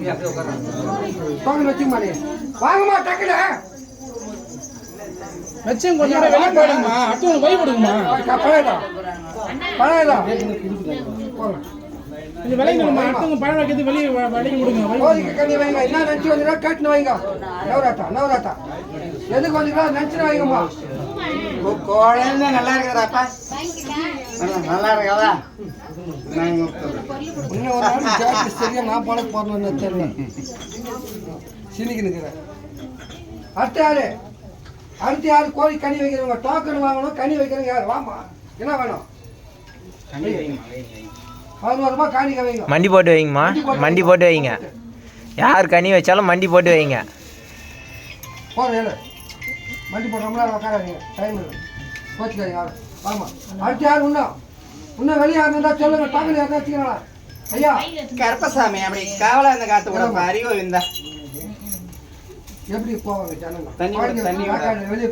Token வச்சுக்கமா நீ வாங்கம்மா டக்குல வச்சும் கொஞ்சம் வெளியே போயிடுங்கம்மா. அடுத்து வை கொடுங்கம்மா. பழையதான் கொஞ்சம் விளையாடுங்கம்மா. அடுத்தவங்க பழம் வைக்கிறது வெளியே வலிக்கு கொடுங்க. கோரிக்கை கண்ணி வைங்க. என்ன நினச்சி வந்துடா கேட்டுன்னு வைங்க. நவராத்தா எதுக்கு வந்துடா நினச்சின்னு வைங்கம்மா. குழந்தை நல்லா இருக்குதாப்பா? நல்லா இருக்காதா? இன்னும் ஒரு நாள் ஜாக்கி சரியா நான் பழக்க போறேன்னு தெரியல. சினிக்கு நிற்கிறேன். அடுத்த யாரு கோழி கனி வைக்கிறவங்க டோக்கன் வாங்கணும். கனி வைக்கிறவங்க யாரு? வாமா என்ன வேணும்? 11 ரூபாய் காணிக்க வைங்க. மண்டி போட்டு வைங்கம்மா. மண்டி போட்டு வைங்க. யார் கனி வச்சாலும் மண்டி போட்டு வைங்க. போதும் மண்டி போட்டு ரொம்ப நேரம் உட்காராதீங்க. டைம் இல்லை. கோச்சிக்காதீங்க யாரும். ஆமாம் அடுத்து யார் இன்னும் வெளியே இருந்தால் சொல்லுங்க. டோக்கன் யாருன்னா வச்சுக்கிறா ஐயா. கருப்பசாமி அப்படி காவலா இந்த காத்து கூட அறிவு இருந்தா எப்படி போவாங்க ஜனங்க? தண்ணி வெளியே